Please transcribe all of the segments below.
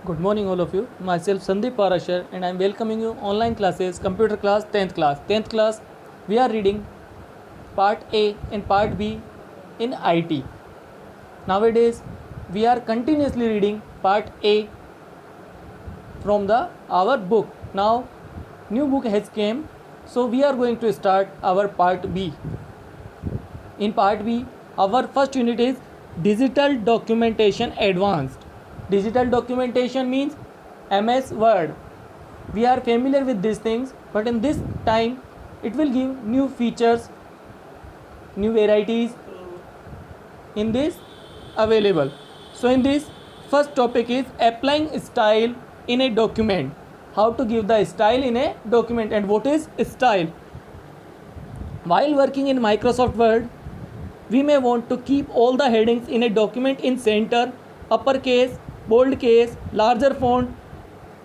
Good morning all of you. Myself Sandeep Parashar and I am welcoming you online classes computer class 10th class. 10th class we are reading part A and part B in IT. Nowadays we are continuously reading part A from the our book. Now new book has came, so we are going to start our part B. In part B, our first unit is Digital Documentation Advanced. Digital documentation means MS Word. We are familiar with these things, but in this time it will give new features, new varieties in this available. So in this first topic is applying style in a document. How to give the style in a document and what is style. While working in Microsoft Word, we may want to keep all the headings in a document in center, uppercase, bold case, larger font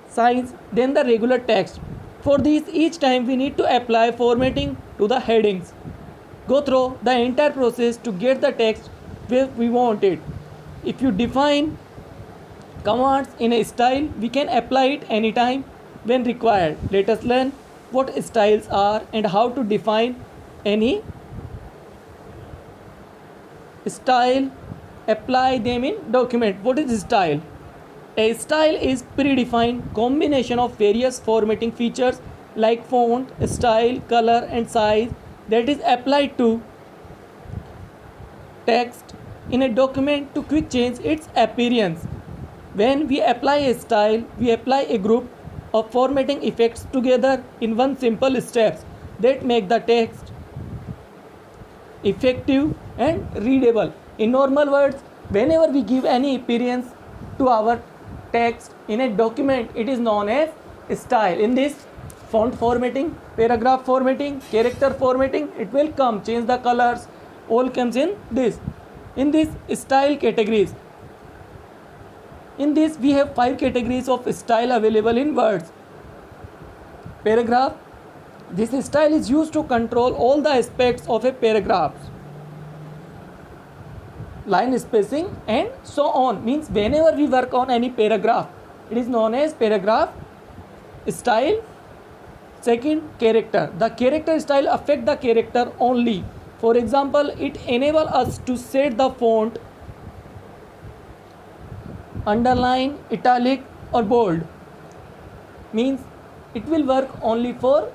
size than the regular text. For this, each time we need to apply formatting to the headings. Go through the entire process to get the text where we want it. If you define commands in a style, we can apply it anytime when required. Let us learn what styles are and how to define any style, apply them in document. What is style? A style is predefined combination of various formatting features like font, style, color and size that is applied to text in a document to quick change its appearance. When we apply a style, we apply a group of formatting effects together in one simple steps that make the text effective and readable. In normal words, whenever we give any appearance to our text in a document, it is known as style. In this, font formatting, paragraph formatting, character formatting, it will come, change the colors, all comes in this. In this style categories, in this we have 5 categories of style available in words. Paragraph, this style is used to control all the aspects of a paragraph. Line spacing and so on, means whenever we work on any paragraph, it is known as paragraph style. Second, character. The character style affect the character only. For example, it enable us to set the font, underline, italic or bold, means it will work only for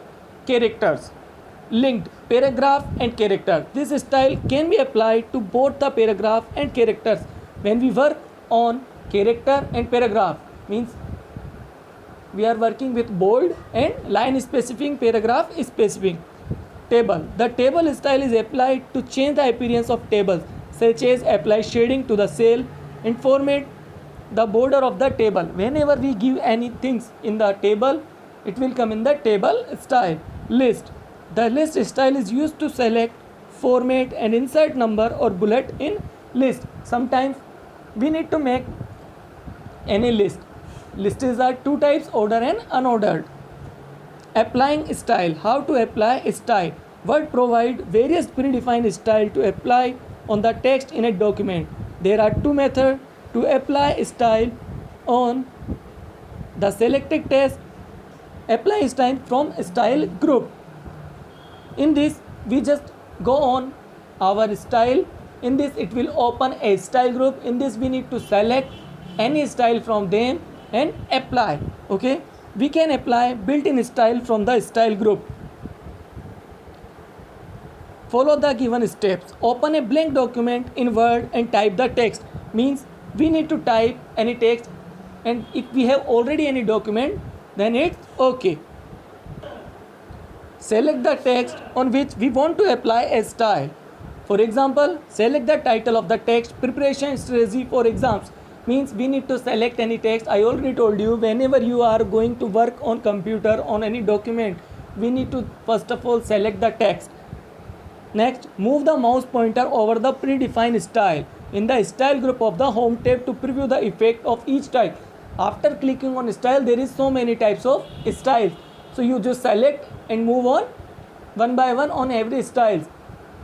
characters. Linked, paragraph and character. This style can be applied to both the paragraph and characters. When we work on character and paragraph, means we are working with bold and line specifying, paragraph specifying. Table, the table style is applied to change the appearance of tables, such as apply shading to the cell and format the border of the table. Whenever we give any things in the table, it will come in the table style. List, the list style is used to select, format and insert number or bullet in list. Sometimes we need to make any list. Lists are two types, order and unordered. Applying style, how to apply style. Word provide various predefined style to apply on the text in a document. There are two methods to apply style on the selected text. Apply style from style group. In this, we just go on our style. In this, it will open a style group. In this, we need to select any style from them and apply. Okay, we can apply built-in style from the style group. Follow the given steps. Open a blank document in Word and type the text. Means we need to type any text, and if we have already any document, then it's okay. Select the text on which we want to apply a style. For example, select the title of the text, preparation strategy for exams. Means we need to select any text. I already told you, whenever you are going to work on computer on any document, we need to first of all select the text. Next, move the mouse pointer over the predefined style in the style group of the home tab to preview the effect of each type. After clicking on style, there is so many types of styles, so you just select and move on one by one on every style.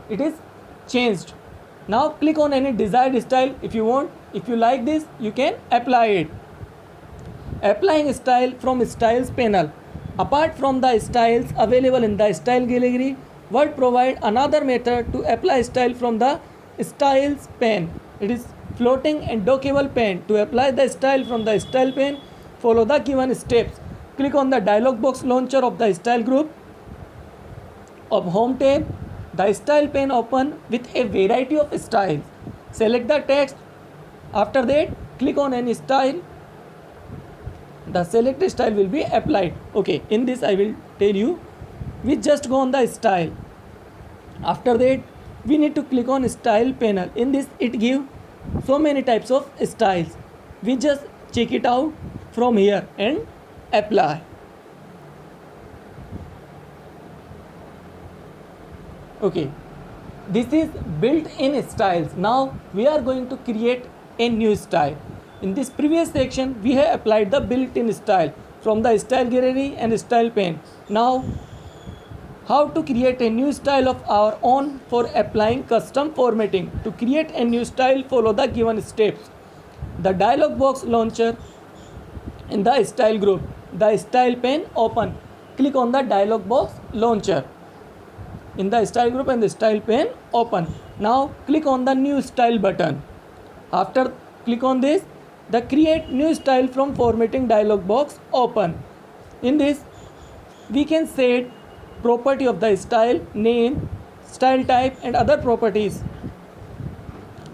It is changed. Now click on any desired style if you want. If you like this, you can apply it. Applying style from styles panel. Apart from the styles available in the style gallery, Word provide another method to apply style from the styles pane. It is floating and dockable pane. To apply the style from the style pane, follow the given steps. Click on the dialog box launcher of the style group. Of home tab, the style pane open with a variety of styles. Select the text. After that, click on any style. The selected style will be applied. Okay, in this I will tell you. We just go on the style. After that, we need to click on style panel. In this, it give so many types of styles. We just check it out from here and apply. Okay, this is built-in styles. Now we are going to create a new style. In this previous section, we have applied the built-in style from the style gallery and style pane. Now, how to create a new style of our own for applying custom formatting. To create a new style, follow the given steps. The dialog box launcher in the style group. The style pane open. Click on the dialog box launcher in the style group and the style pane open. Now click on the new style button. After click on this, the create new style from formatting dialog box open. In this, we can set property of the style, name, style type and other properties.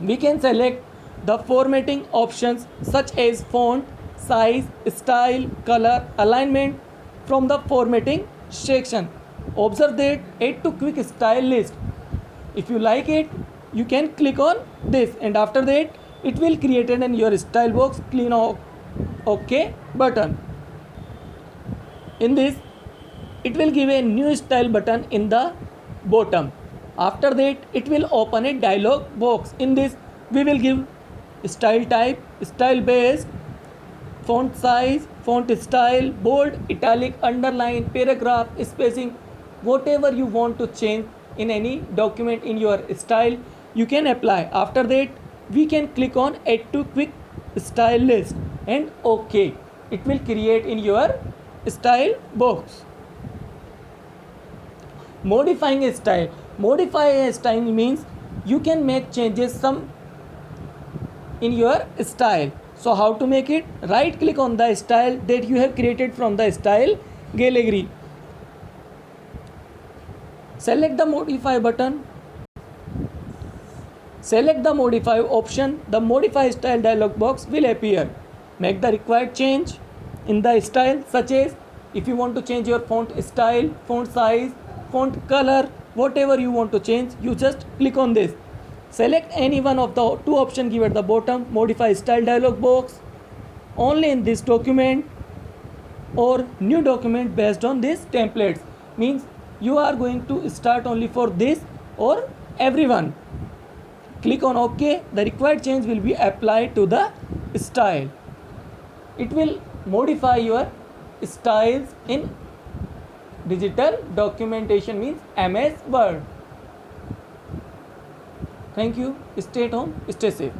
We can select the formatting options such as font, size, style, color, alignment from the formatting section. Observe that add to quick style list. If you like it, you can click on this and after that it will create it in your style box. Click on OK button. In this, it will give a new style button in the bottom. After that, it will open a dialog box. In this, we will give style type, style based, font size, font style, bold, italic, underline, paragraph, spacing, whatever you want to change in any document in your style, you can apply. After that, we can click on add to quick style list and OK. It will create in your style box. Modifying a style. Modify a style means you can make changes some in your style. So how to make it? Right click on the style that you have created from the style gallery. Select the modify button. Select the modify option. The modify style dialog box will appear. Make the required change in the style, such as if you want to change your font style, font size, font color, whatever you want to change, you just click on this. Select any one of the two options given at the bottom. Modify style dialog box only in this document or new document based on these templates. Means you are going to start only for this or everyone. Click on OK. The required change will be applied to the style. It will modify your styles in digital documentation, means MS Word. Thank you. Stay at home. Stay safe.